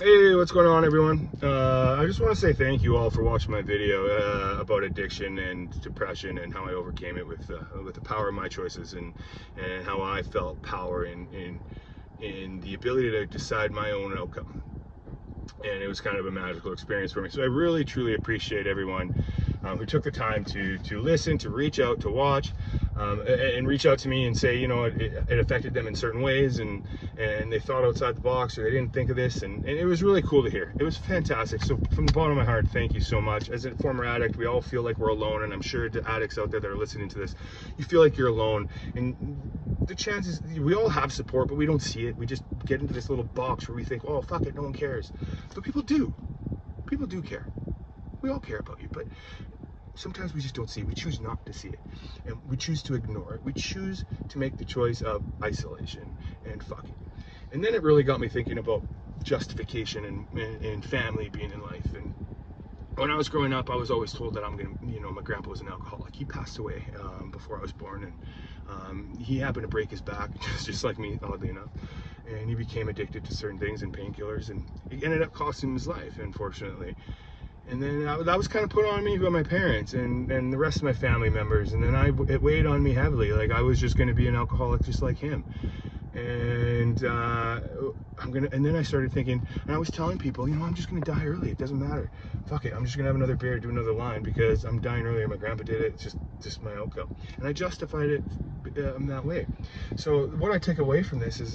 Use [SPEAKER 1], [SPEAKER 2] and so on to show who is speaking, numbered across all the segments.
[SPEAKER 1] Hey, what's going on, everyone? I just want to say thank you all for watching my video about addiction and depression and how I overcame it with the power of my choices and how I felt power in the ability to decide my own outcome. And it was kind of a magical experience for me. So I really, truly appreciate everyone who took the time to listen, to reach out, to watch, and reach out to me and say, you know, it affected them in certain ways, and they thought outside the box, or they didn't think of this, and it was really cool to hear. It was fantastic. So from the bottom of my heart, thank you so much. As a former addict, we all feel like we're alone, and I'm sure the addicts out there that are listening to this, you feel like you're alone, and the chances, we all have support, but we don't see it. We just get into this little box where we think, oh, fuck it, no one cares. But people do. People do care. We all care about you, but sometimes we just don't see it. We choose not to see it, and we choose to ignore it. We choose to make the choice of isolation and fucking. And then it really got me thinking about justification and family being in life. And when I was growing up, I was always told that my grandpa was an alcoholic. He passed away before I was born, and he happened to break his back, just like me, oddly enough. And he became addicted to certain things and painkillers, and it ended up costing him his life, unfortunately. And then that was kind of put on me by my parents and the rest of my family members. And then it weighed on me heavily. Like I was just going to be an alcoholic just like him. And and then I started thinking, and I was telling people, you know, I'm just going to die early. It doesn't matter. Fuck it. I'm just going to have another beer, do another line because I'm dying earlier. My grandpa did it. It's just my outcome. And I justified it in that way. So what I take away from this is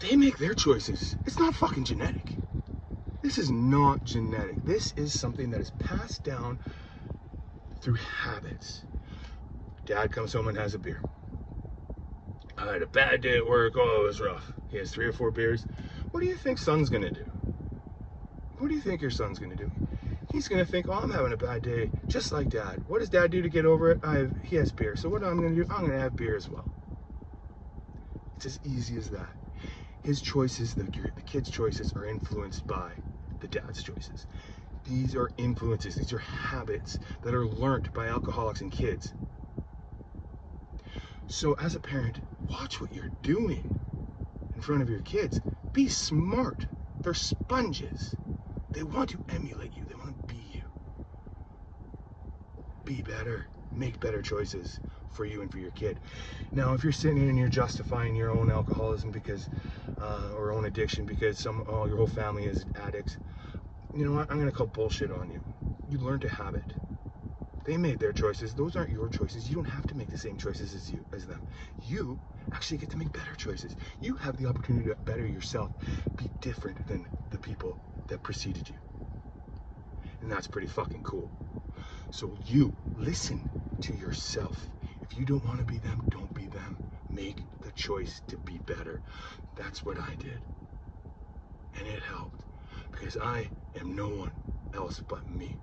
[SPEAKER 1] they make their choices. It's not fucking genetic. This is not genetic. This is something that is passed down through habits. Dad comes home and has a beer. I had a bad day at work. Oh, it was rough. He has 3 or 4 beers. What do you think son's gonna do? What do you think your son's gonna do? He's gonna think, oh, I'm having a bad day, just like dad. What does dad do to get over it? He has beer. So what I'm gonna do? I'm gonna have beer as well. It's as easy as that. His choices, the kid's choices, are influenced by the dad's choices. These are influences. These are habits that are learned by alcoholics and kids. So as a parent, watch what you're doing in front of your kids. Be smart. They're sponges. They want to emulate you. They want to be you. Be better. Make better choices for you and for your kid. Now, if you're sitting here and you're justifying your own alcoholism or own addiction because your whole family is addicts, you know what? I'm going to call bullshit on you. You learned to have it. They made their choices. Those aren't your choices. You don't have to make the same choices as them. You actually get to make better choices. You have the opportunity to better yourself, be different than the people that preceded you. And that's pretty fucking cool. So you listen to yourself. If you don't want to be them, don't be them. Make the choice to be better. That's what I did. And it helped because I am no one else but me.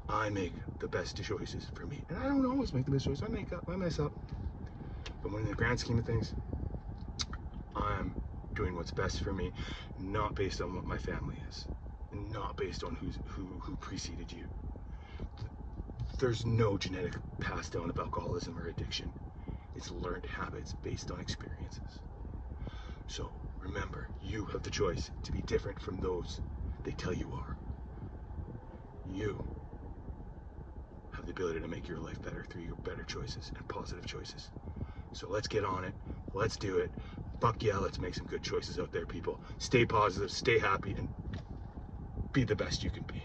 [SPEAKER 1] I make the best choices for me. And I don't always make the best choices. I mess up. But when in the grand scheme of things, I'm doing what's best for me, not based on what my family is, and not based on who preceded you. There's no genetic pass down of alcoholism or addiction. It's learned habits based on experiences. So remember, you have the choice to be different from those they tell you are. You have the ability to make your life better through your better choices and positive choices. So let's get on it. Let's do it. Fuck yeah, let's make some good choices out there, people. Stay positive, stay happy, and be the best you can be.